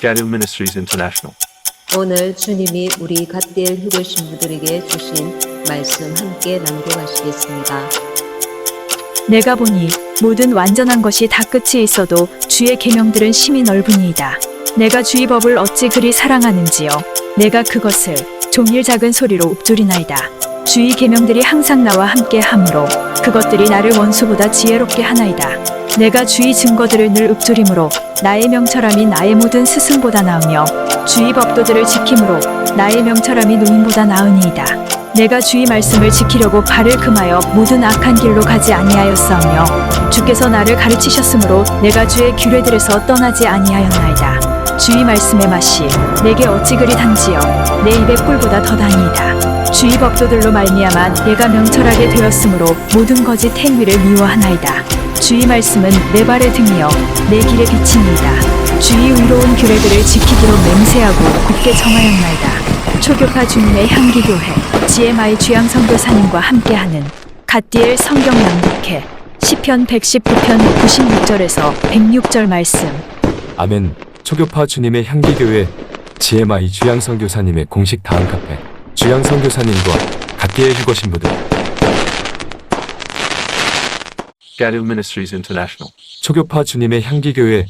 Gadu Ministries International. 오늘 주님이 우리 갓디엘 휴거 신부들에게 주신 말씀 함께 낭독하시겠습니다. 내가 보니 모든 완전한 것이 다 끝이 있어도 주의 계명들은 심히 넓으니이다. 내가 주의 법을 어찌 그리 사랑하는지요. 내가 그것을 종일 작은 소리로 읊조리나이다. 주의 계명들이 항상 나와 함께 하므로 그것들이 나를 원수보다 지혜롭게 하나이다. 내가 주의 증거들을 늘 읊조림으로 나의 명철함이 나의 모든 스승보다 나으며 주의 법도들을 지킴으로 나의 명철함이 노인보다 나으니이다. 내가 주의 말씀을 지키려고 발을 금하여 모든 악한 길로 가지 아니하였사오며 주께서 나를 가르치셨으므로 내가 주의 규례들에서 떠나지 아니하였나이다. 주의 말씀의 맛이 내게 어찌 그리 단지요 내 입의 꿀보다 더 다니이다. 주의 법도들로 말미암아 내가 명철하게 되었으므로 모든 거짓 행위를 미워하나이다. 주의 말씀은 내 발의 등이요 내 길의 빛이니이다. 주의 의로운 규례들을 지키기로 맹세하고 굳게 정하였나이다. 초교파 주님의 향기교회 지혜마이 주양 선교사님과 함께하는 갓디엘 성경 낭독회 시편 119편 96절에서 106절 말씀. 아멘. 초교파 주님의 향기교회 지혜마이 주양선교사님의 공식 다음 카페 주양선교사님과 갓디엘 휴거 신부들. Gadu Ministries International. 초교파 주님의 향기교회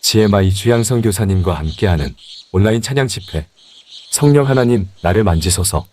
지혜마이 주양선교사님과 함께하는 온라인 찬양 집회 성령 하나님 나를 만지소서.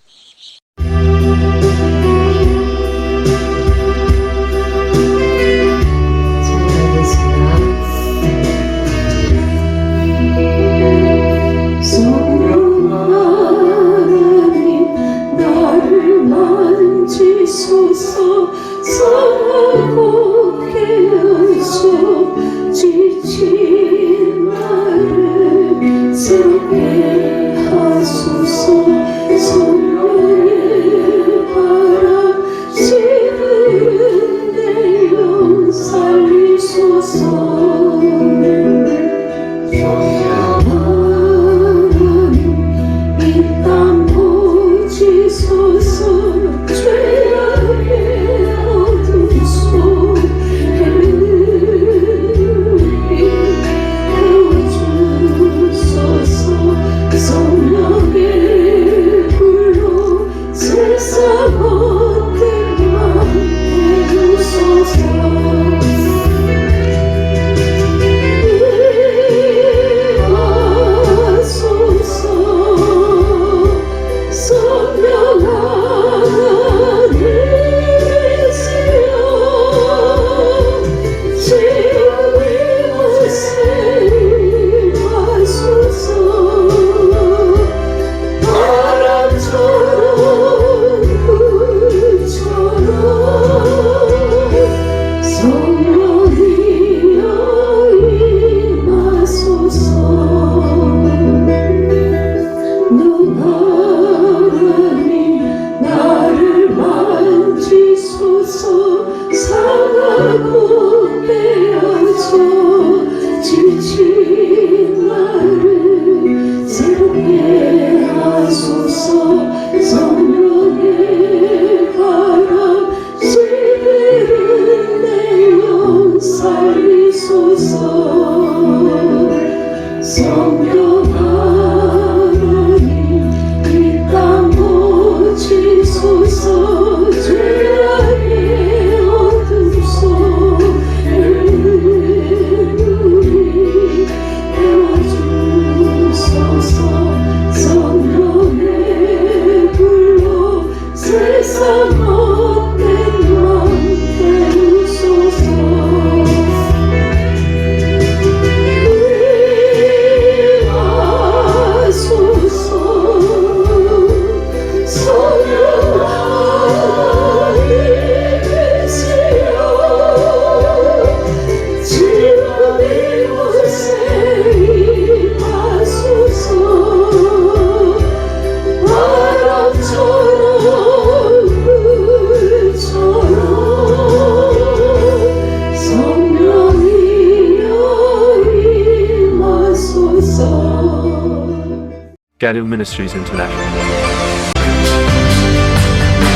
Gadu Ministries International.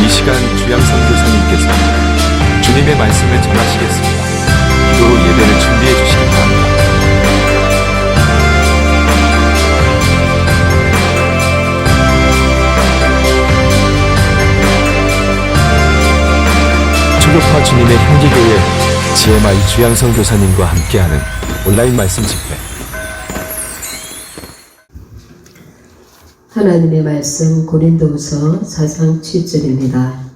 이 시간 주양선교사님께서 주님의 말씀을 전하시겠습니다. 기도로 예배를 준비해 주시기 바랍니다. GMI 주양성 교사님과 함께하는 온라인 말씀 집회. 하나님의 말씀 고린도후서 4장 7절입니다.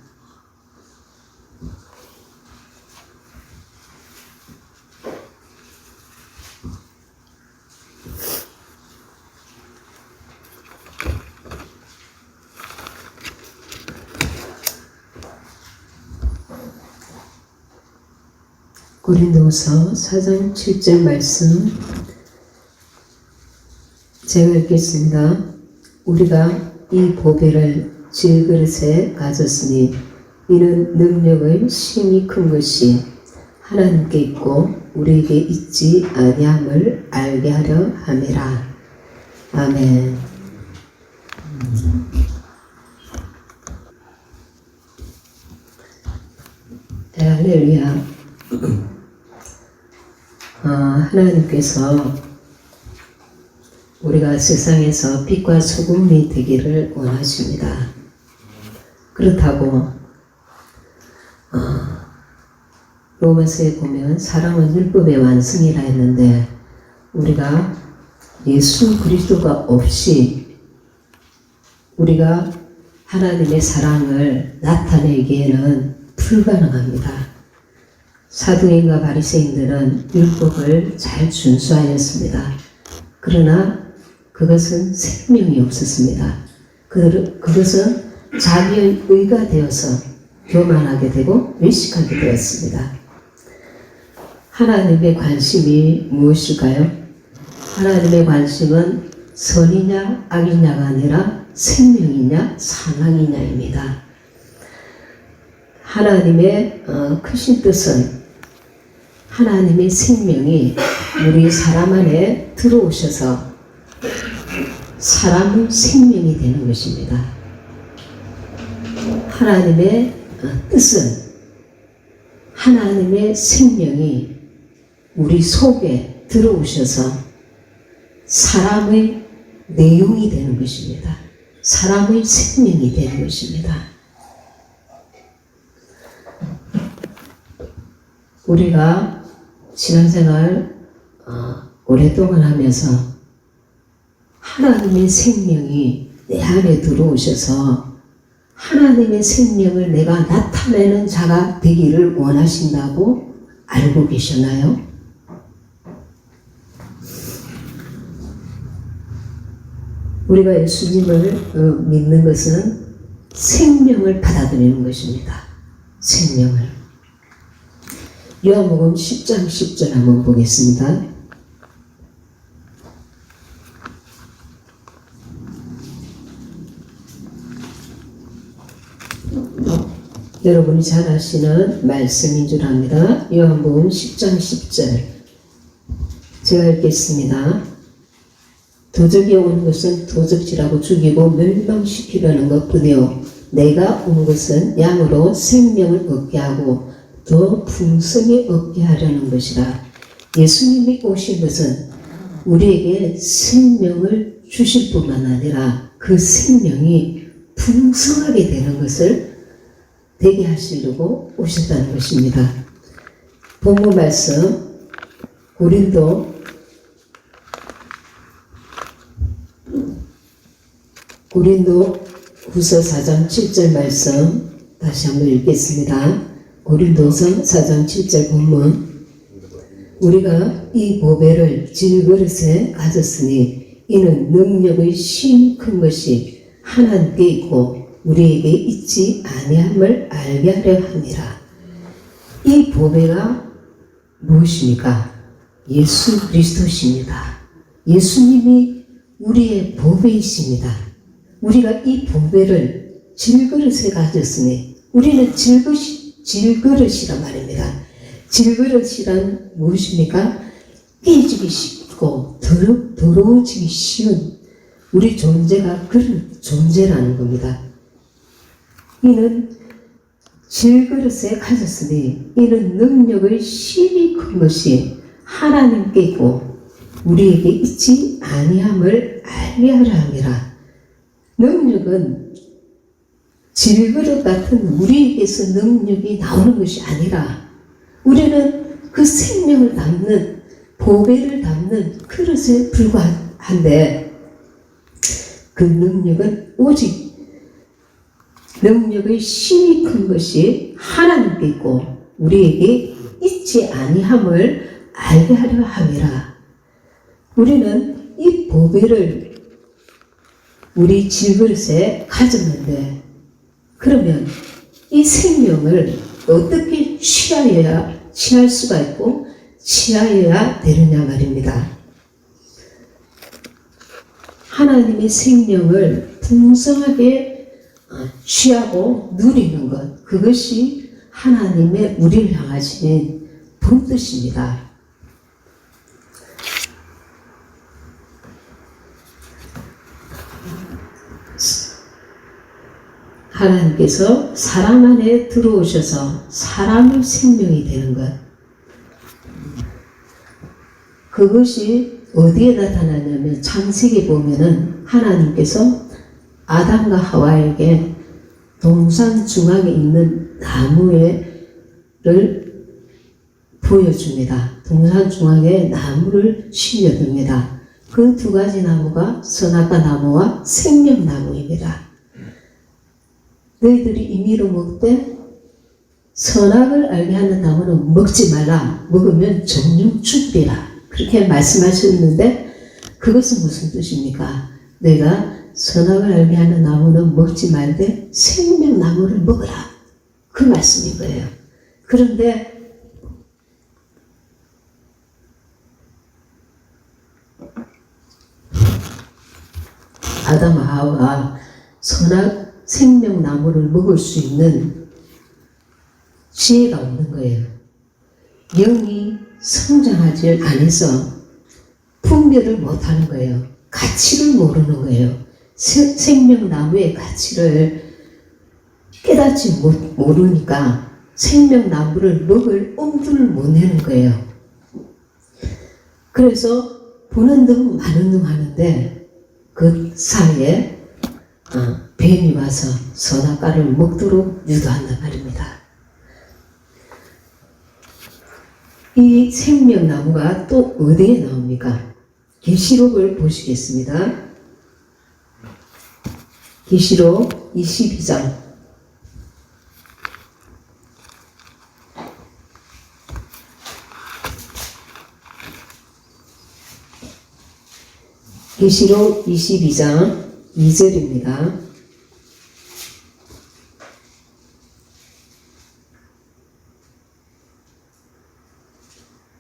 고린도후서 4장 7절 말씀 제가 읽겠습니다. 우리가 이 보배를 질그릇에 가졌으니 이는 능력의 심히 큰 것이 하나님께 있고 우리에게 있지 아니함을 알게 하려 함이라. 아멘. 할렐루야. 하나님께서 우리가 세상에서 빛과 소금이 되기를 원하십니다. 그렇다고 로마서에 보면 사랑은 율법의 완성이라 했는데 우리가 예수 그리스도가 없이 우리가 하나님의 사랑을 나타내기에는 불가능합니다. 사두개인과 바리새인들은 율법을 잘 준수하였습니다. 그러나 그것은 생명이 없었습니다. 그것은 자기의 의가 되어서 교만하게 되고 외식하게 되었습니다. 하나님의 관심이 무엇일까요? 하나님의 관심은 선이냐 악이냐가 아니라 생명이냐 사망이냐입니다. 하나님의 크신 뜻은 하나님의 생명이 우리 사람 안에 들어오셔서 사람의 생명이 되는 것입니다. 하나님의 뜻은 하나님의 생명이 우리 속에 들어오셔서 사람의 내용이 되는 것입니다. 사람의 생명이 되는 것입니다. 우리가 신앙생활 오랫동안 하면서 하나님의 생명이 내 안에 들어오셔서 하나님의 생명을 내가 나타내는 자가 되기를 원하신다고 알고 계시나요? 우리가 예수님을 믿는 것은 생명을 받아들이는 것입니다. 생명을. 요한복음 10장 10절 한번 보겠습니다. 여러분이 잘 아시는 말씀인 줄 압니다. 요한복음 10장 10절 제가 읽겠습니다. 도적이 온 것은 도적질하고 죽이고 멸망시키려는 것뿐이요 내가 온 것은 양으로 생명을 얻게 하고 더 풍성히 얻게 하려는 것이라. 예수님이 오신 것은 우리에게 생명을 주실 뿐만 아니라 그 생명이 풍성하게 되는 것을 되게 하시려고 오셨다는 것입니다. 본문 말씀 고린도 후서 4장 7절 말씀 다시 한번 읽겠습니다. 고린도서 4장 7절 본문 우리가 이 보배를 질그릇에 가졌으니 이는 능력의 심 큰 것이 하나님께 있고 우리에게 있지 아니함을 알게 하려 함이라. 이 보배가 무엇입니까? 예수 그리스도십니다. 예수님이 우리의 보배이십니다. 우리가 이 보배를 질그릇에 가졌으니 우리는 질그릇이란 말입니다. 질그릇이란 무엇입니까? 깨지기 쉽고 더러워지기 쉬운 우리 존재가 그런 존재라는 겁니다. 이는 질그릇에 가졌으니 이는 능력의 심히 큰 것이 하나님께 있고 우리에게 있지 아니함을 알게 하려 함이라. 능력은 질그릇 같은 우리에게서 능력이 나오는 것이 아니라 우리는 그 생명을 담는 보배를 담는 그릇에 불과한데 그 능력은 오직 능력의 심이 큰 것이 하나님께 있고 우리에게 있지 아니함을 알게 하려 함이라. 우리는 이 보배를 우리 질그릇에 가졌는데 그러면 이 생명을 어떻게 취할 수가 있고 취하여야 되느냐 말입니다. 하나님의 생명을 풍성하게 취하고 누리는 것, 그것이 하나님의 우리를 향하신 본뜻입니다. 하나님께서 사람 안에 들어오셔서 사람의 생명이 되는 것, 그것이 어디에 나타나냐면 창세기 보면은 하나님께서 아담과 하와에게 동산 중앙에 있는 나무를 보여줍니다. 동산 중앙에 나무를 심어둡니다. 그 두 가지 나무가 선악과 나무와 생명나무입니다. 너희들이 임의로 먹되 선악을 알게 하는 나무는 먹지 말라. 먹으면 정령 죽리라. 그렇게 말씀하셨는데 그것은 무슨 뜻입니까? 내가 선악을 알게 하는 나무는 먹지 말되 생명나무를 먹으라. 그 말씀인 거예요. 그런데 아담과 하와가 선악 생명나무를 먹을 수 있는 지혜가 없는 거예요. 영이 성장하지 않아서 분별을 못하는 거예요. 가치를 모르는 거예요. 생명나무의 가치를 깨닫지 모르니까 생명나무를 먹을 엄두를 못 내는 거예요. 그래서 보는 등 마는 등 하는데 그 사이에 뱀이 와서 선악과를 먹도록 유도한단 말입니다. 이 생명나무가 또 어디에 나옵니까? 계시록을 보시겠습니다. 계시록 22장 계시록 22장 2절입니다.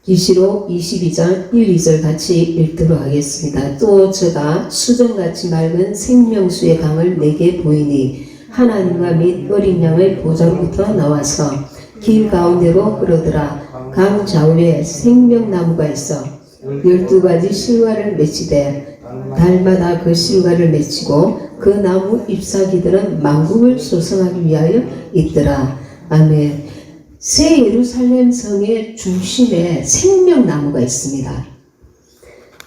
계시록 22장 1, 2절 같이 읽도록 하겠습니다. 또 저가 수정같이 맑은 생명수의 강을 내게 보이니 하나님과 및 어린 양의 보좌로부터 나와서 길 가운데로 흐르더라. 강 좌우에 생명나무가 있어 12가지 실과를 맺히되 달마다 그 실과를 맺히고 그 나무 잎사귀들은 만국을 소성하기 위하여 있더라. 아멘. 새 예루살렘 성의 중심에 생명나무가 있습니다.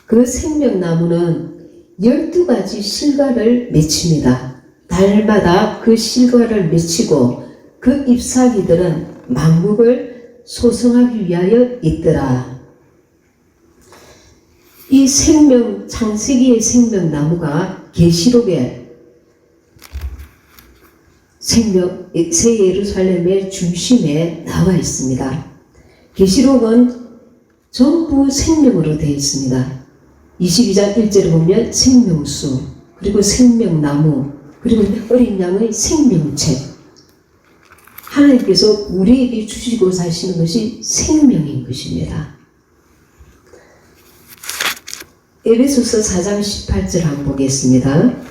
그 생명나무는 12가지 실과를 맺힙니다. 달마다 그 실과를 맺히고 그 잎사귀들은 만국을 소성하기 위하여 있더라. 이 창세기의 생명나무가 계시록에 새 예루살렘의 중심에 나와 있습니다. 계시록은 전부 생명으로 되어 있습니다. 22장 1절에 보면 생명수, 그리고 생명나무, 그리고 어린 양의 생명책. 하나님께서 우리에게 주시고 사시는 것이 생명인 것입니다. 에베소서 4장 18절 한번 보겠습니다.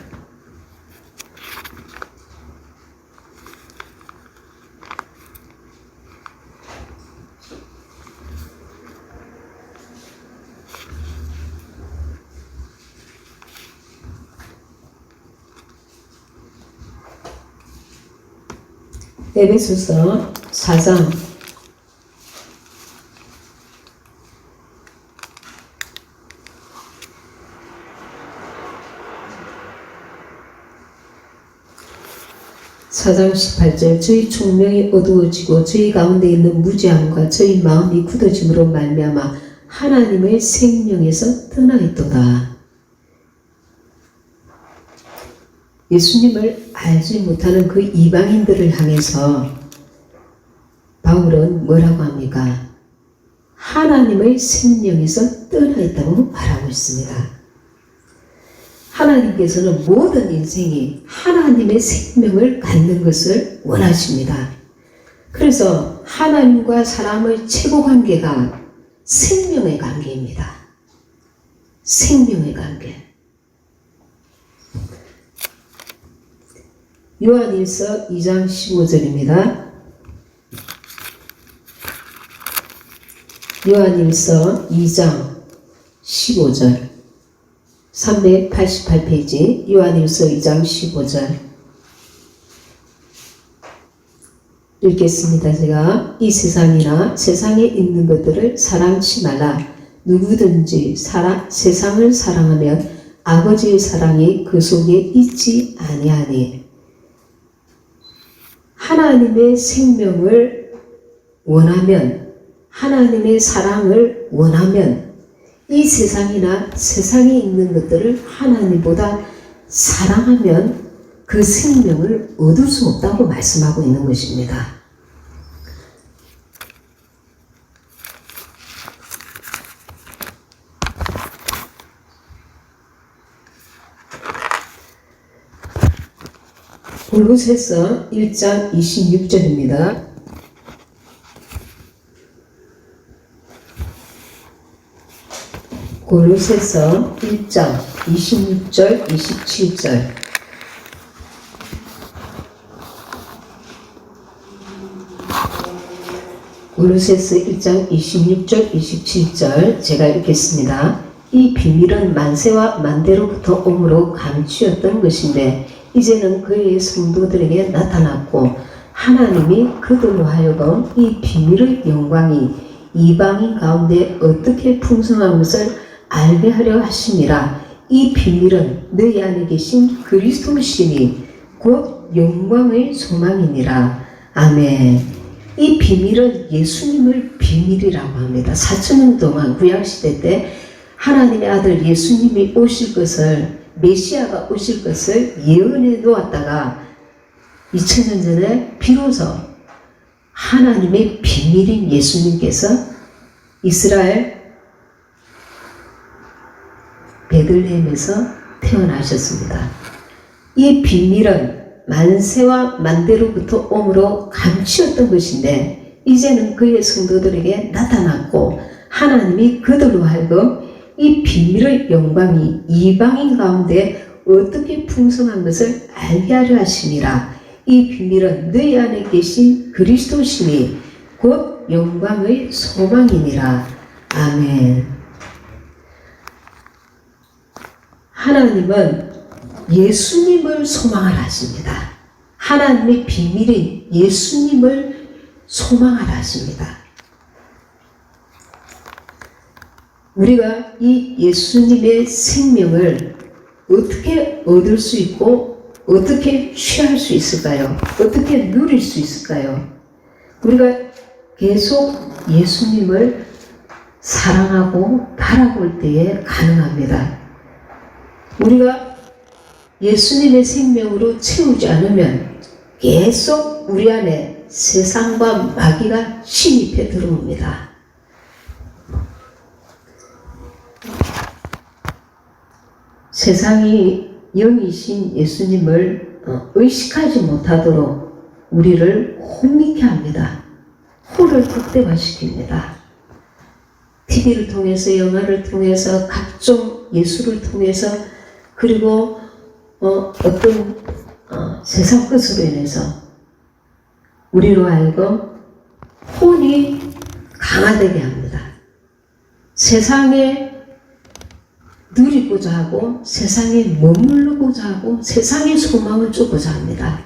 에베소서 4장 4장 4장 18절 저희 총명이 어두워지고 저희 가운데 있는 무지함과 저희 마음이 굳어짐으로 말미암아 하나님의 생명에서 떠나 있도다. 예수님을 알지 못하는 그 이방인들을 향해서 바울은 뭐라고 합니까? 하나님의 생명에서 떠나 있다고 말하고 있습니다. 하나님께서는 모든 인생이 하나님의 생명을 갖는 것을 원하십니다. 그래서 하나님과 사람의 최고 관계가 생명의 관계입니다. 생명의 관계. 요한일서 2장 15절입니다. 요한일서 2장 15절 388페이지 요한일서 2장 15절 읽겠습니다. 제가 이 세상이나 세상에 있는 것들을 사랑치 말라. 누구든지 세상을 사랑하면 아버지의 사랑이 그 속에 있지 아니하니. 하나님의 생명을 원하면, 하나님의 사랑을 원하면 이 세상이나 세상에 있는 것들을 하나님보다 사랑하면 그 생명을 얻을 수 없다고 말씀하고 있는 것입니다. 골로새서 1장 26절입니다. 골로새서 1장 26절 27절 골로새서 1장 26절 27절 제가 읽겠습니다. 이 비밀은 만세와 만대로부터 오므로 감추었던 것인데 이제는 그의 성도들에게 나타났고 하나님이 그들로 하여금 이 비밀의 영광이 이방인 가운데 어떻게 풍성한 것을 알게 하려 하심이라. 이 비밀은 너희 안에 계신 그리스도심이 곧 영광의 소망이니라. 아멘. 이 비밀은 예수님을 비밀이라고 합니다. 4,000년 동안 구약시대 때 하나님의 아들 예수님이 오실 것을, 메시아가 오실 것을 예언해 놓았다가 2000년 전에 비로소 하나님의 비밀인 예수님께서 이스라엘 베들레헴에서 태어나셨습니다. 이 비밀은 만세와 만대로부터 오므로 감추었던 것인데 이제는 그의 성도들에게 나타났고 하나님이 그들로 하여금 이 비밀의 영광이 이방인 가운데 어떻게 풍성한 것을 알게 하려 하심이라. 이 비밀은 너희 안에 계신 그리스도심이 곧 영광의 소망이니라. 아멘. 하나님은 예수님을 소망하라 하십니다. 하나님의 비밀인 예수님을 소망하라 하십니다. 우리가 이 예수님의 생명을 어떻게 얻을 수 있고 어떻게 취할 수 있을까요? 어떻게 누릴 수 있을까요? 우리가 계속 예수님을 사랑하고 바라볼 때에 가능합니다. 우리가 예수님의 생명으로 채우지 않으면 계속 우리 안에 세상과 마귀가 침입해 들어옵니다. 세상이 영이신 예수님을 의식하지 못하도록 우리를 혼미케 합니다. 혼을 극대화시킵니다. TV를 통해서, 영화를 통해서, 각종 예술을 통해서, 그리고 어떤 세상 것으로 인해서 우리로 하여금 혼이 강화되게 합니다. 세상에 누리고자 하고 세상에 머무르고자 하고 세상의 소망을 주고자 합니다.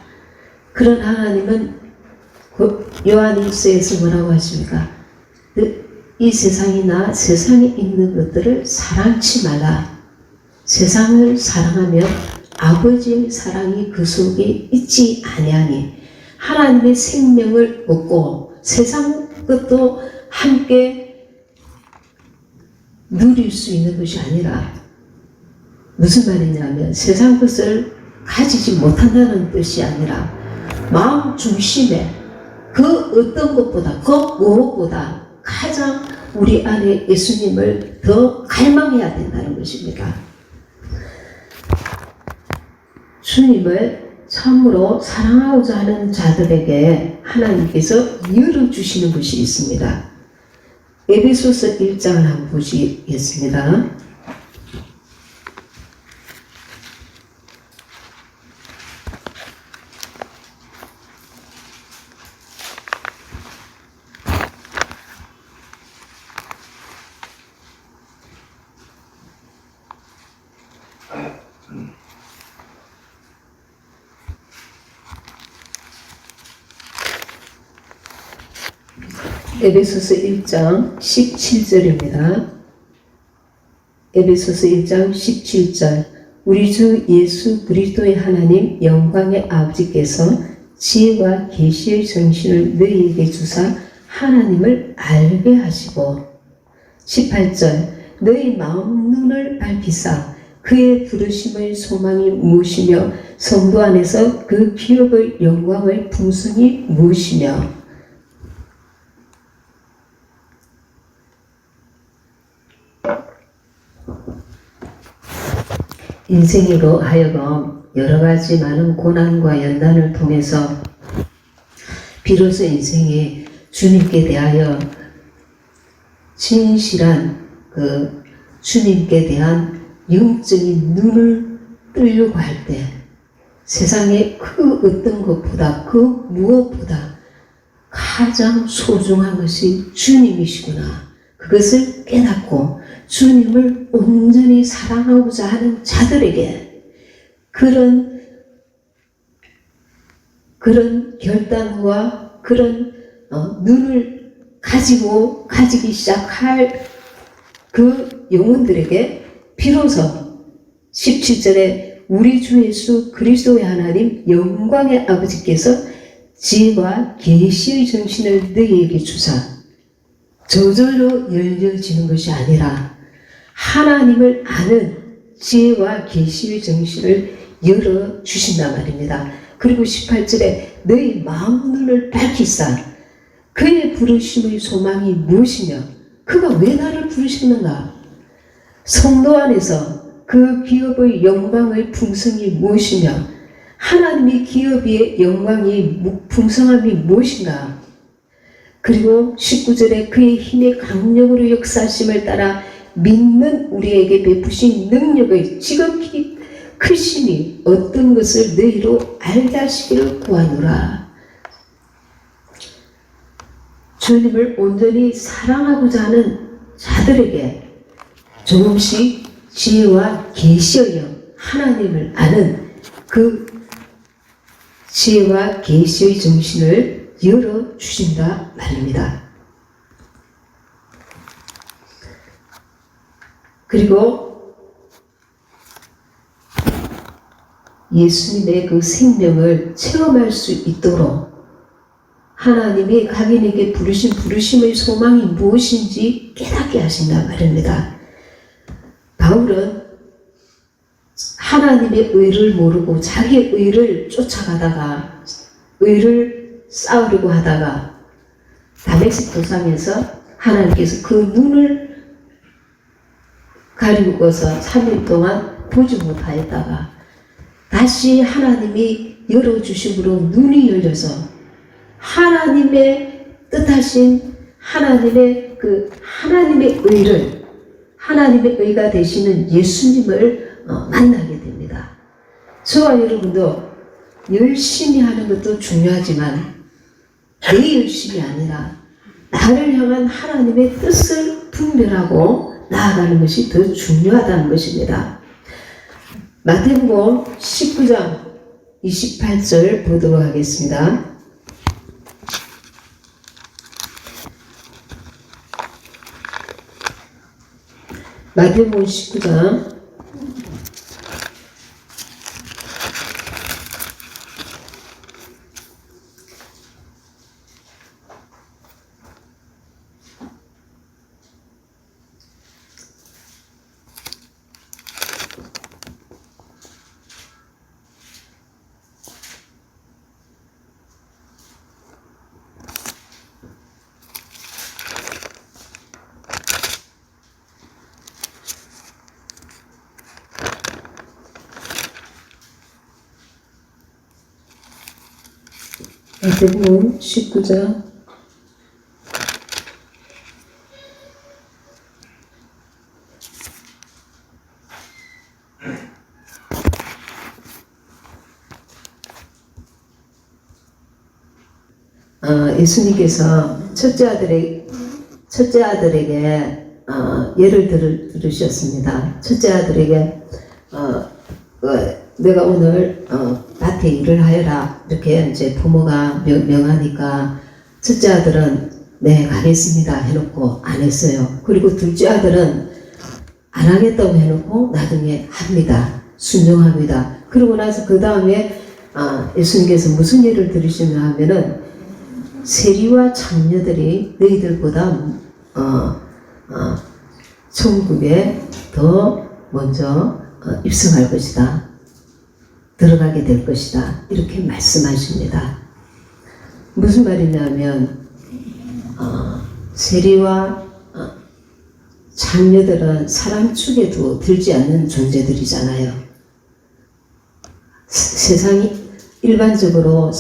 그런 하나님은 요한일서에서 뭐라고 하십니까? 이 세상이나 세상에 있는 것들을 사랑치 말라. 세상을 사랑하면 아버지의 사랑이 그 속에 있지 아니하니 하나님의 생명을 얻고 세상 것도 함께 누릴 수 있는 것이 아니라 무슨 말이냐면 세상 것을 가지지 못한다는 뜻이 아니라 마음 중심에 그 어떤 것보다 그 무엇보다 가장 우리 안에 예수님을 더 갈망해야 된다는 것입니다. 주님을 참으로 사랑하고자 하는 자들에게 하나님께서 열어주시는 것이 있습니다. 에베소서 1장을 한번 보시겠습니다. 에베소서 1장 17절입니다. 에베소서 1장 17절 우리 주 예수 그리스도의 하나님 영광의 아버지께서 지혜와 계시의 정신을 너희에게 주사 하나님을 알게 하시고 18절 너희 마음 눈을 밝히사 그의 부르심의 소망이 무엇이며 성도 안에서 그 기업의 영광의 풍성이 무엇이며 인생으로 하여금 여러 가지 많은 고난과 연단을 통해서 비로소 인생에 주님께 대하여 진실한 그 주님께 대한 영적인 눈을 뜨려고 할 때 세상에 그 어떤 것보다 그 무엇보다 가장 소중한 것이 주님이시구나. 그것을 깨닫고 주님을 온전히 사랑하고자 하는 자들에게 그런 결단과 그런 눈을 가지기 시작할 그 영혼들에게 비로소 17절에 우리 주 예수 그리스도의 하나님 영광의 아버지께서 지혜와 계시의 정신을 너희에게 주사 저절로 열려지는 것이 아니라 하나님을 아는 지혜와 계시의 정신을 열어주신단 말입니다. 그리고 18절에 너희 마음 눈을 밝히사 그의 부르심의 소망이 무엇이며 그가 왜 나를 부르셨는가? 성도 안에서 그 기업의 영광의 풍성이 무엇이며 하나님의 기업의 영광이 풍성함이 무엇인가? 그리고 19절에 그의 힘의 강력으로 역사하심을 따라 믿는 우리에게 베푸신 능력의 지극히 크심이 어떤 것을 너희로 알게 하시기를 구하노라. 주님을 온전히 사랑하고자 하는 자들에게 조금씩 지혜와 계시의 영, 하나님을 아는 그 지혜와 계시의 정신을 열어주신다 말입니다. 그리고 예수님의 그 생명을 체험할 수 있도록 하나님이 각인에게 부르신 부르심의 소망이 무엇인지 깨닫게 하신다 말입니다. 바울은 하나님의 의를 모르고 자기의 의를 쫓아가다가 의를 싸우려고 하다가 다메섹 도상에서 하나님께서 그 눈을 가리고서 3일 동안 보지 못하였다가 다시 하나님이 열어주심으로 눈이 열려서 하나님의 뜻하신 하나님의 의를 하나님의 의가 되시는 예수님을 만나게 됩니다. 저와 여러분도 열심히 하는 것도 중요하지만 내 열심이 아니라 나를 향한 하나님의 뜻을 분별하고 나아가는 것이 더 중요하다는 것입니다. 마태복음 19장 28절 보도록 하겠습니다. 마태복음 19장 마태복음 19장 1 예수님께서 첫째 아들에게 예를 들으셨습니다. 첫째 아들에게 내가 오늘 밭에 일을 하여라 이렇게 이제 부모가 명하니까 첫째 아들은 네 가겠습니다 해놓고 안 했어요. 그리고 둘째 아들은 안 하겠다고 해놓고 나중에 합니다. 순종합니다. 그러고 나서 그 다음에 예수님께서 무슨 예를 들으시냐 하면은 세리와 창녀들이 너희들보다 천국에 더 먼저 입성할 것이다. 들어가게 될 것이다. 이렇게 말씀하십니다. 무슨 말이냐면 세리와 창녀들은 사람 축에도 들지 않는 존재들이잖아요. 세상이 일반적으로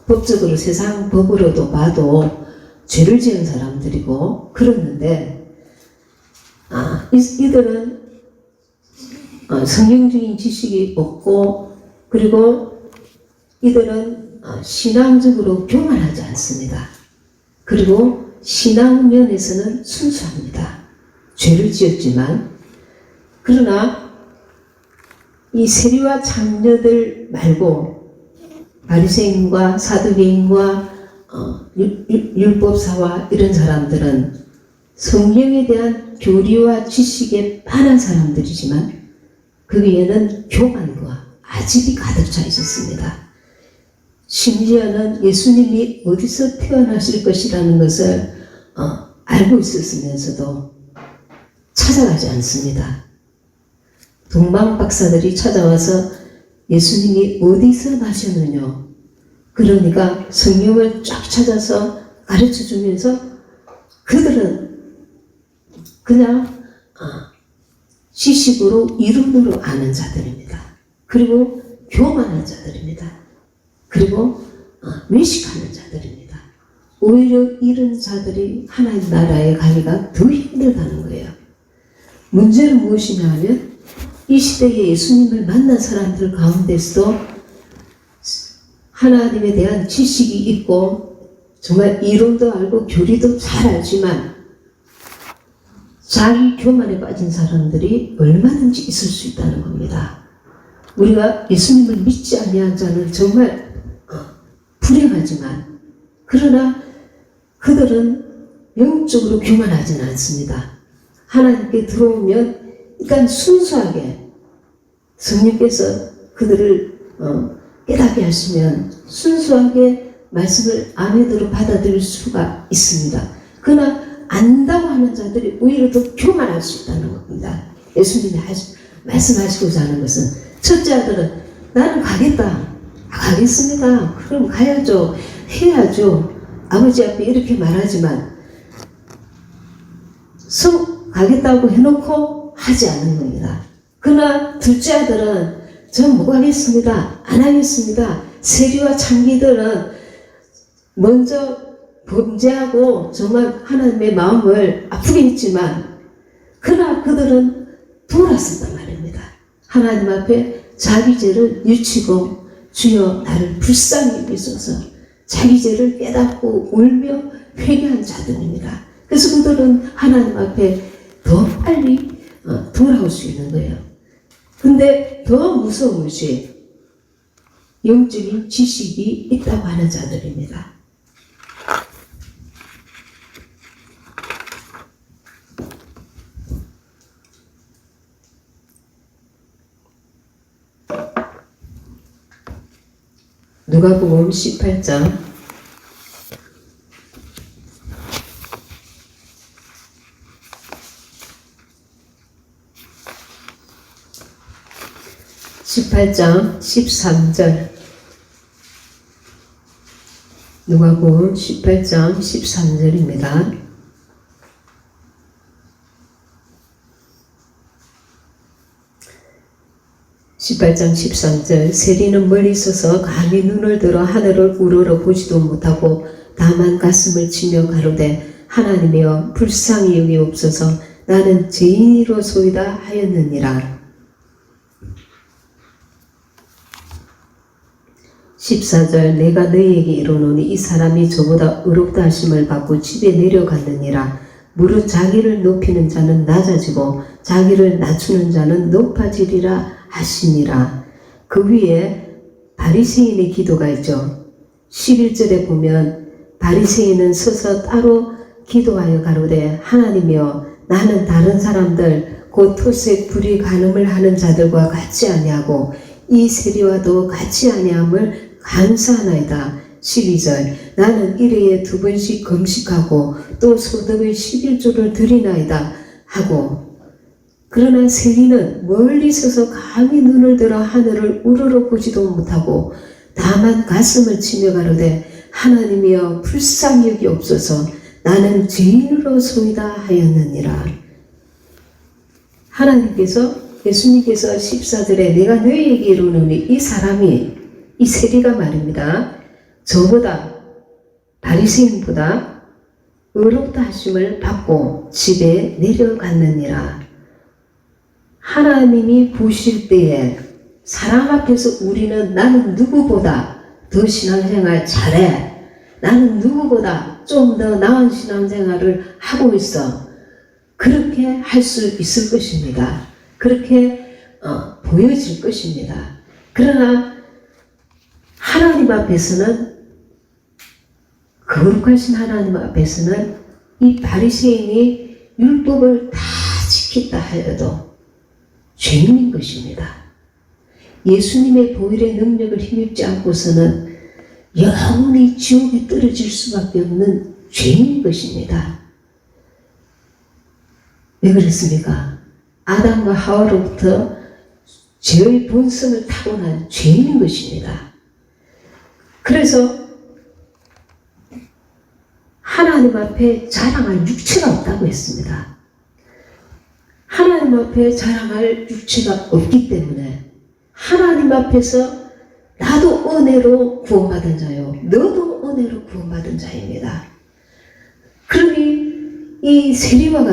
법적으로 세상 법으로도 봐도 죄를 지은 사람들이고 그렇는데 이들은 성경적인 지식이 없고 그리고 이들은 신앙적으로 교만하지 않습니다. 그리고 신앙 면에서는 순수합니다. 죄를 지었지만 그러나 이 세리와 창녀들 말고 바리새인과 사두개인과 율법사와 이런 사람들은 성경에 대한 교리와 지식에 빠른 사람들이지만 그 위에는 교만과 아집이 가득 차 있었습니다. 심지어는 예수님이 어디서 태어나실 것이라는 것을 알고 있었으면서도 찾아가지 않습니다. 동방 박사들이 찾아와서 예수님이 어디서 나셨느냐 그러니까 성경을 쫙 찾아서 가르쳐 주면서 그들은 그냥 지식으로 이론으로 아는 자들입니다. 그리고 교만한 자들입니다. 그리고 외식하는 자들입니다. 오히려 이런 자들이 하나님 나라에 가기가 더 힘들다는 거예요. 문제는 무엇이냐 하면 이 시대에 예수님을 만난 사람들 가운데서도 하나님에 대한 지식이 있고 정말 이론도 알고 교리도 잘 알지만 자기 교만에 빠진 사람들이 얼마든지 있을 수 있다는 겁니다. 우리가 예수님을 믿지 아니한 자는 정말 불행하지만 그러나 그들은 영적으로 교만하지는 않습니다. 하나님께 들어오면 일단 순수하게 성령께서 그들을 깨닫게 하시면 순수하게 말씀을 아멘으로 받아들일 수가 있습니다. 그러나 안다고 하는 자들이 오히려 더 교만할 수 있다는 겁니다. 예수님이 말씀하시고자 하는 것은 첫째 아들은 나는 가겠다. 가겠습니다. 그럼 가야죠. 해야죠. 아버지 앞에 이렇게 말하지만 가겠다고 해놓고 하지 않는 겁니다. 그러나 둘째 아들은 전 못 가겠습니다. 안 하겠습니다. 세리와 창기들은 먼저 범죄하고 정말 하나님의 마음을 아프게 했지만 그러나 그들은 돌았었단 말입니다. 하나님 앞에 자기 죄를 유치고 주여 나를 불쌍히 여기소서 자기 죄를 깨닫고 울며 회개한 자들입니다. 그래서 그들은 하나님 앞에 더 빨리 돌아올 수 있는 거예요. 근데 더 무서운 것이 영적인 지식이 있다고 하는 자들입니다. 누가복음 18장 13절 누가복음 18장 13절입니다. 18장 13절 세리는 멀리 서서 감히 눈을 들어 하늘을 우러러 보지도 못하고 다만 가슴을 치며 가로되 하나님이여 불쌍히 여기옵소서 나는 죄인이로소이다 하였느니라. 14절 내가 너희에게 이르노니 이 사람이 저보다 의롭다 하심을 받고 집에 내려갔느니라. 무릇 자기를 높이는 자는 낮아지고 자기를 낮추는 자는 높아지리라 하시니라. 그 위에 바리새인의 기도가 있죠. 11절에 보면 바리새인은 서서 따로 기도하여 가로되 하나님이여 나는 다른 사람들 곧 토색 불의 간음을 하는 자들과 같지 아니하고 이 세리와도 같이 아니함을 감사하나이다. 12절 나는 일회에 2번씩 금식하고 또 소득의 11조를 드리나이다 하고 그러나 세리는 멀리 서서 감히 눈을 들어 하늘을 우러러 보지도 못하고 다만 가슴을 치며 가로되 하나님이여 불쌍히 여기옵소서 나는 죄인으로소이다 하였느니라. 하나님께서 예수님께서 14절에 내가 너희에게 이르노니 이 사람이 이 세리가 말입니다. 저보다 바리새인보다 의롭다 하심을 받고 집에 내려갔느니라. 하나님이 보실 때에 사람 앞에서 우리는 나는 누구보다 더 신앙생활 잘해. 나는 누구보다 좀 더 나은 신앙생활을 하고 있어. 그렇게 할 수 있을 것입니다. 그렇게 보여질 것입니다. 그러나 하나님 앞에서는 거룩하신 하나님 앞에서는 이 바리새인이 율법을 다 지켰다 하여도 죄인인 것입니다. 예수님의 보혈의 능력을 힘입지 않고서는 영원히 지옥에 떨어질 수밖에 없는 죄인인 것입니다. 왜 그렇습니까? 아담과 하와로부터 죄의 본성을 타고난 죄인인 것입니다. 그래서 하나님 앞에 자랑할 육체가 없다고 했습니다. 하나님 앞에 자랑할 육체가 없기 때문에 하나님 앞에서 나도 은혜로 구원받은 자요 너도 은혜로 구원받은 자입니다. 그러니 이 세리와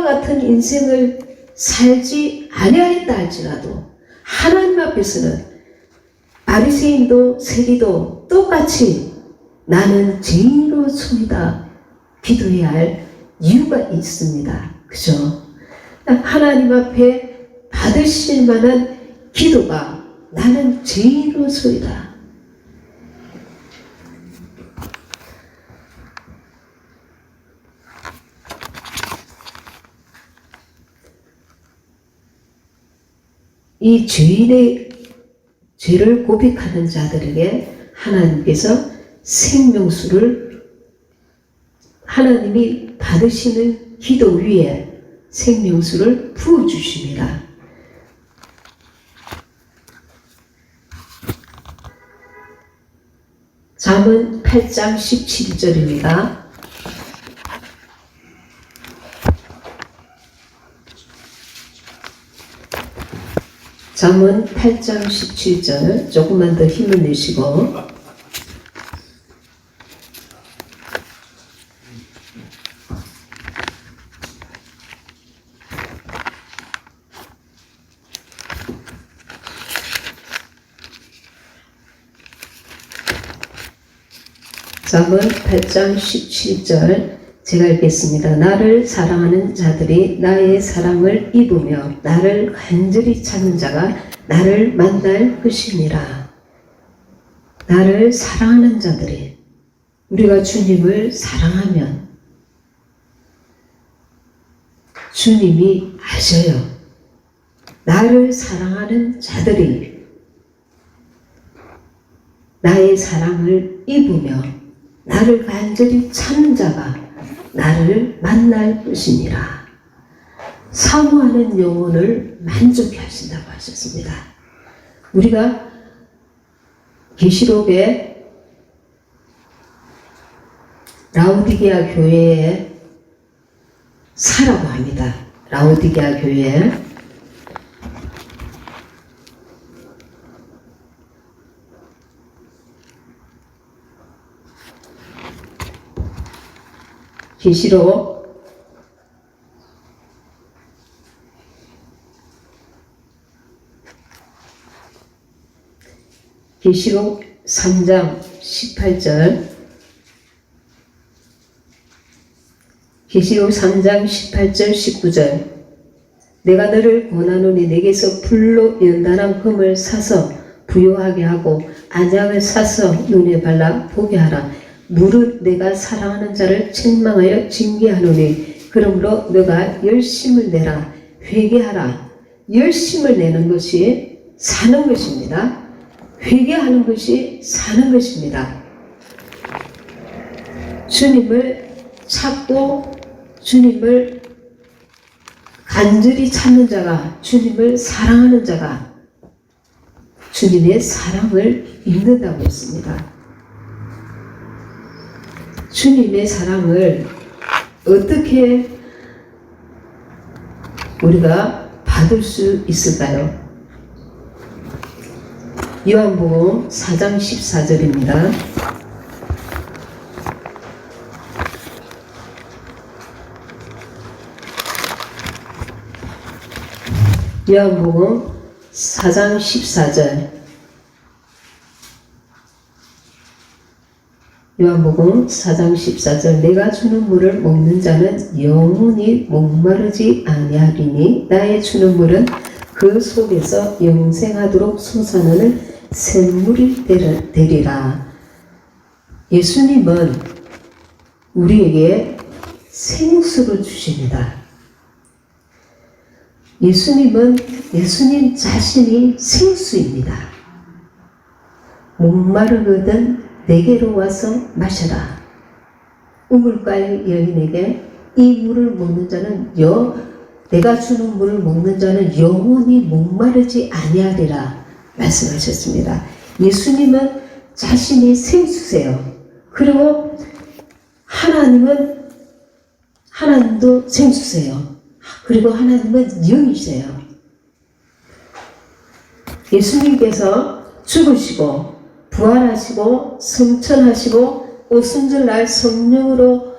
같은 인생을 살지 아니하였다 할지라도 하나님 앞에서는 바리새인도 세리도 똑같이 나는 죄인으로소이다 기도해야 할 이유가 있습니다. 그죠? 하나님 앞에 받으실 만한 기도가 나는 죄인으로소이다. 이 죄인의 죄를 고백하는 자들에게 하나님께서 생명수를 하나님이 받으시는 기도 위에 생명수를 부어주십니다. 잠언 8장 17절입니다. 잠언 8장 17절 조금만 더 힘을 내시고 잠언 8장 17절 제가 읽겠습니다. 나를 사랑하는 자들이 나의 사랑을 입으며 나를 간절히 찾는 자가 나를 만날 것이니라. 나를 사랑하는 자들이 우리가 주님을 사랑하면 주님이 아셔요. 나를 사랑하는 자들이 나의 사랑을 입으며 나를 간절히 찾는 자가 나를 만날 것이니라. 사모하는 영혼을 만족해 하신다고 하셨습니다. 우리가 계시록에 라오디게아 교회에 사라고 합니다. 라오디게아 교회 계시록 3장 18절 계시록 3장 18절 19절 내가 너를 권하노니 내게서 불로 연단한 금을 사서 부요하게 하고 안약을 사서 눈에 발라 보게 하라. 무릇 내가 사랑하는 자를 책망하여 징계하노니 그러므로 너가 열심을 내라. 회개하라. 열심을 내는 것이 사는 것입니다. 회개하는 것이 사는 것입니다. 주님을 찾고 주님을 간절히 찾는 자가, 주님을 사랑하는 자가 주님의 사랑을 입는다고 했습니다. 주님의 사랑을 어떻게 우리가 받을 수 있을까요? 요한복음 4장 14절입니다. 요한복음 4장 14절 요한복음 4장 14절 내가 주는 물을 먹는 자는 영원히 목마르지 아니하리니 나의 주는 물은 그 속에서 영생하도록 솟아나는 샘물이 되리라. 예수님은 우리에게 생수를 주십니다. 예수님은 예수님 자신이 생수입니다. 목마르거든 내게로 와서 마셔라. 우물가의 여인에게 이 물을 먹는 자는 내가 주는 물을 먹는 자는 영원히 목마르지 아니하리라 말씀하셨습니다. 예수님은 자신이 생수세요. 그리고 하나님도 생수세요. 그리고 하나님은 영이세요. 예수님께서 죽으시고 부활하시고 성천하시고 오순절날 성령으로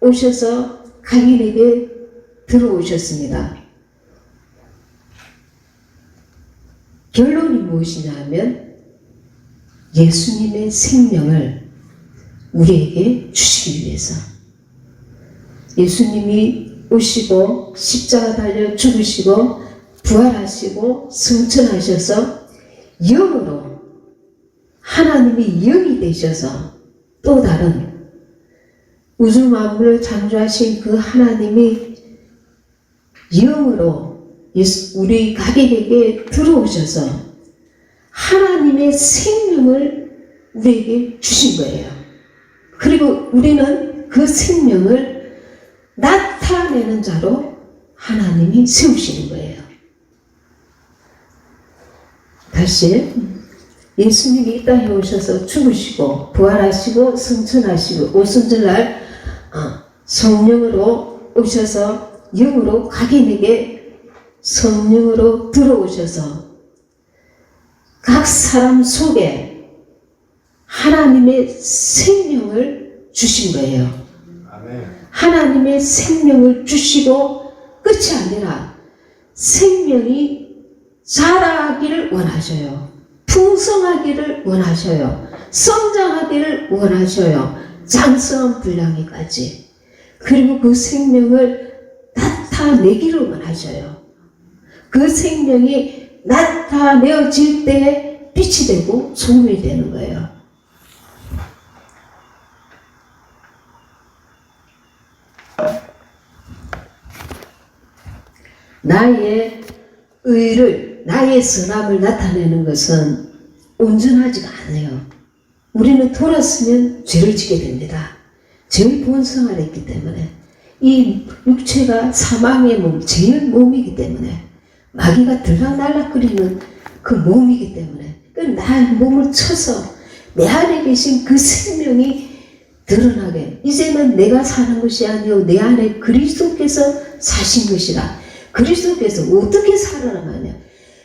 오셔서 각인에게 들어오셨습니다. 결론이 무엇이냐 하면 예수님의 생명을 우리에게 주시기 위해서 예수님이 오시고 십자가 달려 죽으시고 부활하시고 성천하셔서 영으로 하나님이 영이 되셔서 또 다른 우주 만물을 창조하신 그 하나님이 영으로 우리 각인에게 들어오셔서 하나님의 생명을 우리에게 주신 거예요. 그리고 우리는 그 생명을 나타내는 자로 하나님이 세우시는 거예요. 다시 예수님이 이 땅에 오셔서 죽으시고 부활하시고 성천하시고 오순절날 성령으로 오셔서 영으로 각인에게 성령으로 들어오셔서 각 사람 속에 하나님의 생명을 주신 거예요. 하나님의 생명을 주시고 끝이 아니라 생명이 자라기를 원하셔요. 풍성하기를 원하셔요. 성장하기를 원하셔요. 장성한 분량이까지. 그리고 그 생명을 나타내기를 원하셔요. 그 생명이 나타내어질 때에 빛이 되고 소금이 되는 거예요. 나의 의를, 나의 선함을 나타내는 것은 온전하지가 않아요. 우리는 돌았으면 죄를 지게 됩니다. 죄의 본성을 했기 때문에 이 육체가 사망의 몸, 죄의 몸이기 때문에 마귀가 들락날락거리는 그 몸이기 때문에 그 나의 몸을 쳐서 내 안에 계신 그 생명이 드러나게 이제는 내가 사는 것이 아니요 내 안에 그리스도께서 사신 것이라. 그리스도께서 어떻게 살아나가냐?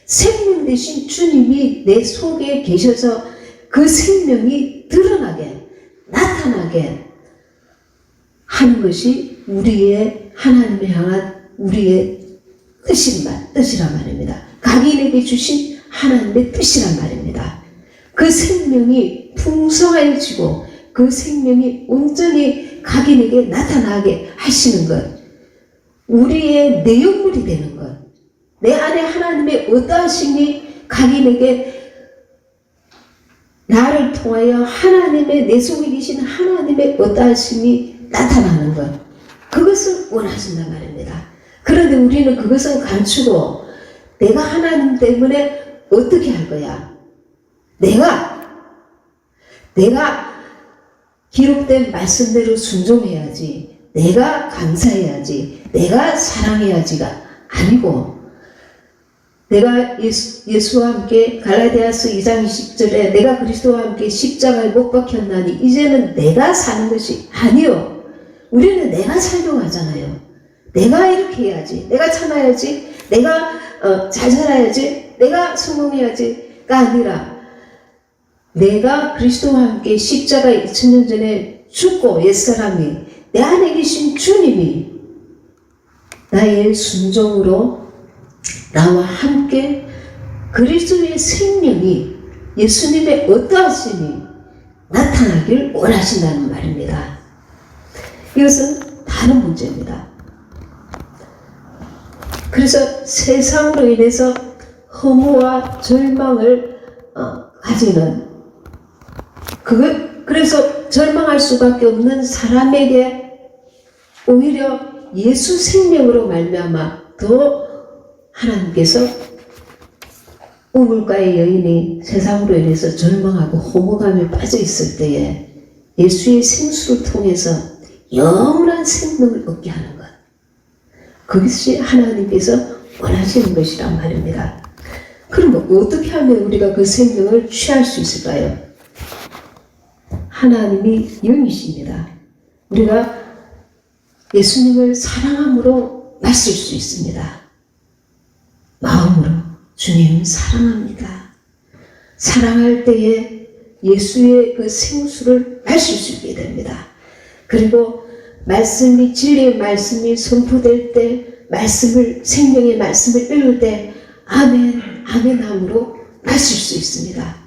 생명 대신 주님이 내 속에 계셔서 그 생명이 드러나게 나타나게 하는 것이 우리의 하나님을 향한 우리의 뜻이란 말입니다. 각인에게 주신 하나님의 뜻이란 말입니다. 그 생명이 풍성해지고 그 생명이 온전히 각인에게 나타나게 하시는 것, 우리의 내용물이 되는 것, 내 안에 하나님의 어떠하심이 각인에게 나를 통하여 하나님의 내 속에 계신 하나님의 어떠하심이 나타나는 것, 그것을 원하신단 말입니다. 그런데 우리는 그것은 감추고 내가 하나님 때문에 어떻게 할 거야? 내가 기록된 말씀대로 순종해야지, 내가 감사해야지, 내가 사랑해야지가 아니고, 내가 예수와 함께 갈라디아서 2장 20절에 내가 그리스도와 함께 십자가에 못 박혔나니 이제는 내가 사는 것이 아니요. 우리는 내가 살려고 하잖아요. 내가 이렇게 해야지, 내가 참아야지, 내가 잘 살아야지, 내가 성공해야지가 아니라 내가 그리스도와 함께 십자가에 2000년 전에 죽고 옛사람이 내 안에 계신 주님이 나의 순종으로 나와 함께 그리스도의 생명이 예수님의 어떠하심이 나타나길 원하신다는 말입니다. 이것은 다른 문제입니다. 그래서 세상으로 인해서 허무와 절망을 가지는 그래서 절망할 수밖에 없는 사람에게 오히려 예수 생명으로 말미암아 더 하나님께서 우물가의 여인이 세상으로 인해서 절망하고 허무감에 빠져 있을 때에 예수의 생수를 통해서 영원한 생명을 얻게 하는 것, 그것이 하나님께서 원하시는 것이란 말입니다. 그럼 어떻게 하면 우리가 그 생명을 취할 수 있을까요? 하나님이 영이십니다. 우리가 예수님을 사랑함으로 마실 수 있습니다. 마음으로 주님 사랑합니다. 사랑할 때에 예수의 그 생수를 마실 수 있게 됩니다. 그리고 말씀이, 진리의 말씀이 선포될 때, 생명의 말씀을 읽을 때 아멘, 아멘 함으로 마실 수 있습니다.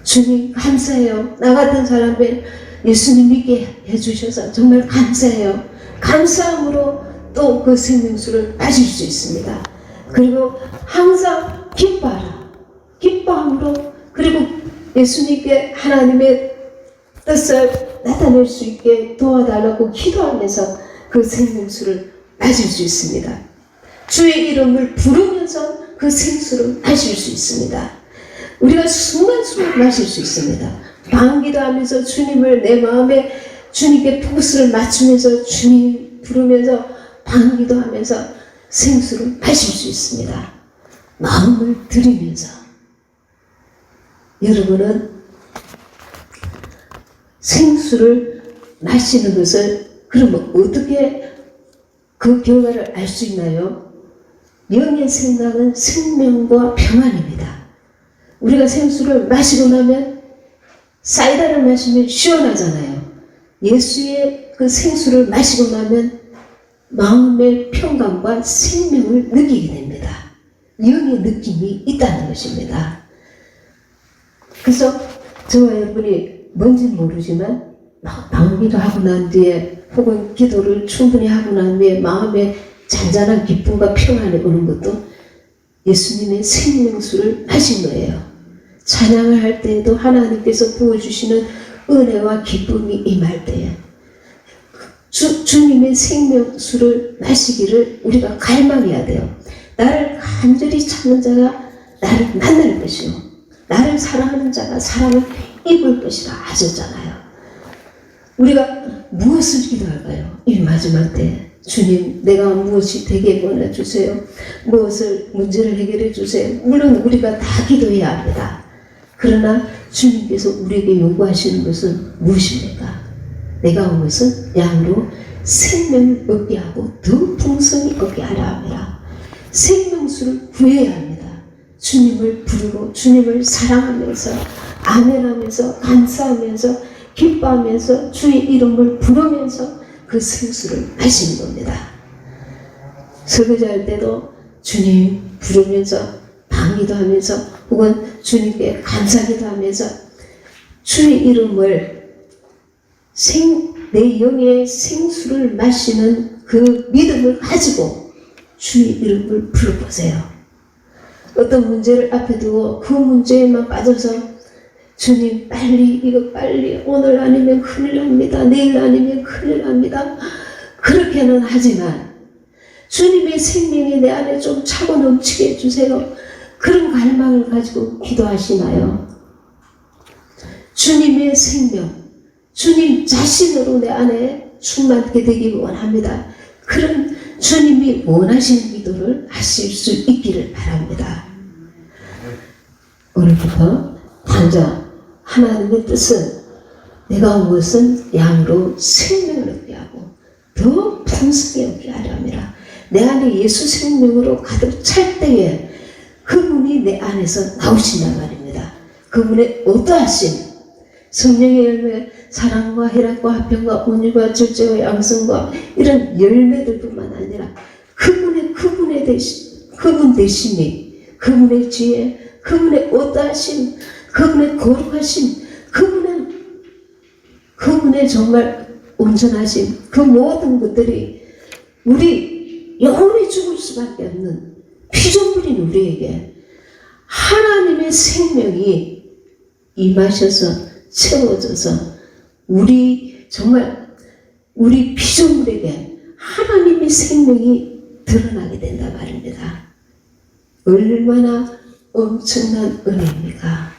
주님 감사해요. 나 같은 사람을 예수님 믿게 해주셔서 정말 감사해요. 감사함으로 또 그 생명수를 마실 수 있습니다. 그리고 항상 기뻐하라. 기뻐함으로, 그리고 예수님께 하나님의 뜻을 나타낼 수 있게 도와달라고 기도하면서 그 생명수를 마실 수 있습니다. 주의 이름을 부르면서 그 생수를 마실 수 있습니다. 우리가 순간순간 마실 수 있습니다. 방기도하면서 주님을 내 마음에 주님께 포커스를 맞추면서 주님 부르면서 방기도하면서 생수를 마실 수 있습니다. 마음을 들이면서. 여러분은 생수를 마시는 것을 그러면 어떻게 그 결과를 알 수 있나요? 영의 생각은 생명과 평안입니다. 우리가 생수를 마시고 나면, 사이다를 마시면 시원하잖아요. 예수의 그 생수를 마시고 나면 마음의 평강과 생명을 느끼게 됩니다. 영의 느낌이 있다는 것입니다. 그래서 저와 여러분이 뭔지는 모르지만 방기도 하고 난 뒤에 혹은 기도를 충분히 하고 난 뒤에 마음에 잔잔한 기쁨과 평안이 오는 것도 예수님의 생명수를 마신 거예요. 찬양을 할 때에도 하나님께서 부어주시는 은혜와 기쁨이 임할 때에 주님의 생명수를 마시기를 우리가 갈망해야 돼요. 나를 간절히 찾는 자가 나를 만날 것이요, 나를 사랑하는 자가 사랑을 입을 것이라 하셨잖아요. 우리가 무엇을 기도할까요? 이 마지막 때 주님, 내가 무엇이 되게 원해주세요. 무엇을 문제를 해결해 주세요. 물론 우리가 다 기도해야 합니다. 그러나 주님께서 우리에게 요구하시는 것은 무엇입니까? 내가 온 것은 양으로 생명을 얻게 하고 더 풍성히 얻게 하라 합니다. 생명수를 구해야 합니다. 주님을 부르고 주님을 사랑하면서 아멘하면서 감사하면서 기뻐하면서 주의 이름을 부르면서 그 생수를 마시는 겁니다. 설거지할 때도 주님 부르면서 방기도 하면서 혹은 주님께 감사기도 하면서 주의 이름을 내 영의 생수를 마시는 그 믿음을 가지고 주의 이름을 불러보세요. 어떤 문제를 앞에 두고 그 문제에만 빠져서 주님 이거 빨리 오늘 아니면 큰일 납니다. 내일 아니면 큰일 납니다. 그렇게는 하지만 주님의 생명이 내 안에 좀 차고 넘치게 해주세요. 그런 갈망을 가지고 기도하시나요? 주님의 생명, 주님 자신으로 내 안에 충만하게 되기 원합니다. 그런 주님이 원하시는 기도를 하실 수 있기를 바랍니다. 오늘부터 당장 하나님의 뜻은 내가 온 것은 양으로 생명을 얻게 하고 더 풍성히 얻게 하려 함이라. 내 안에 예수 생명으로 가득 찰 때에 그분이 내 안에서 나오신단 말입니다. 그분의 어떠하신 성령의 열매, 사랑과 희락과 화평과 온유와 절제와 양성과 이런 열매들뿐만 아니라 그분 대신이 그분의 지혜, 그분의 어떠하심, 그분의 거룩하심, 그분의 정말 온전하심, 그 모든 것들이 우리 영원히 죽을 수밖에 없는 피조물인 우리에게 하나님의 생명이 임하셔서 채워져서 우리 피조물에게 하나님의 생명이 드러나게 된다 말입니다. 얼마나 엄청난 은혜입니까?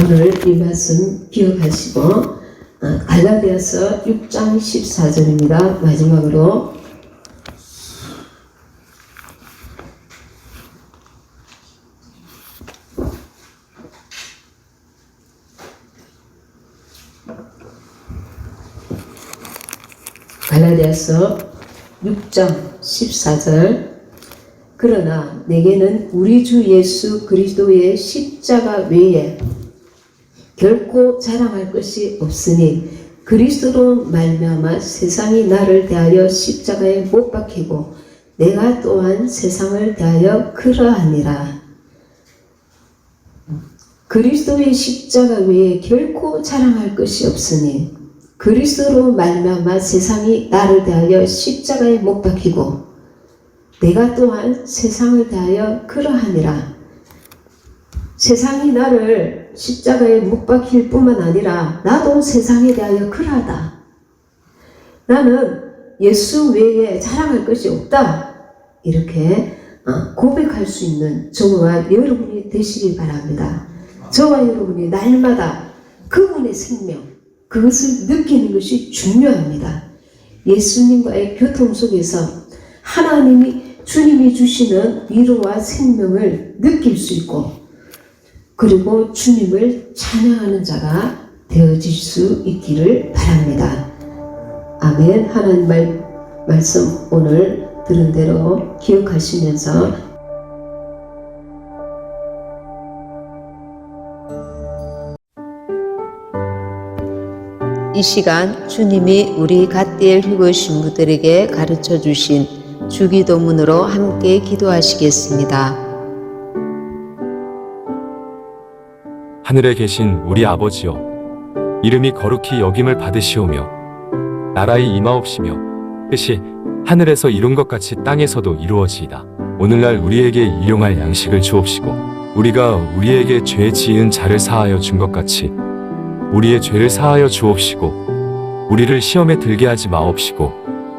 오늘 이 말씀 기억하시고 갈라디아서 6장 14절입니다. 마지막으로 갈라디아서 6장 14절 그러나 내게는 우리 주 예수 그리스도의 십자가 외에 결코 자랑할 것이 없으니 그리스도로 말미암아 세상이 나를 대하여 십자가에 못 박히고 내가 또한 세상을 대하여 그러하니라. 그리스도의 십자가 외에 결코 자랑할 것이 없으니 그리스도로 말미암아 세상이 나를 대하여 십자가에 못 박히고 내가 또한 세상을 대하여 그러하니라. 세상이 나를 십자가에 못 박힐 뿐만 아니라 나도 세상에 대하여 그러하다. 나는 예수 외에 자랑할 것이 없다. 이렇게 고백할 수 있는 저와 여러분이 되시길 바랍니다. 저와 여러분이 날마다 그분의 생명, 그것을 느끼는 것이 중요합니다. 예수님과의 교통 속에서 주님이 주시는 위로와 생명을 느낄 수 있고 그리고 주님을 찬양하는 자가 되어질 수 있기를 바랍니다. 아멘. 하나님 말씀 오늘 들은 대로 기억하시면서 이 시간 주님이 우리 갓디엘 휴거 신부들에게 가르쳐 주신 주기도문으로 함께 기도하시겠습니다. 하늘에 계신 우리 아버지여, 이름이 거룩히 여김을 받으시오며 나라의 임하옵시며 뜻이 하늘에서 이룬 것 같이 땅에서도 이루어지이다. 오늘날 우리에게 일용할 양식을 주옵시고 우리가 우리에게 죄 지은 자를 사하여 준 것 같이 우리의 죄를 사하여 주옵시고 우리를 시험에 들게 하지 마옵시고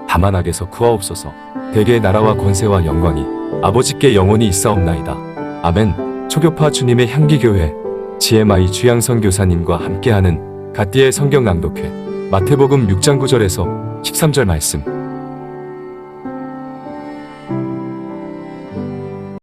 다만 악에서 구하옵소서. 대개의 나라와 권세와 영광이 아버지께 영원히 있사옵나이다. 아멘. 초교파 주님의 향기교회 지혜마이 주양선 교사님과 함께하는 갓디엘 성경 낭독회 마태복음 6장 9절에서 13절 말씀.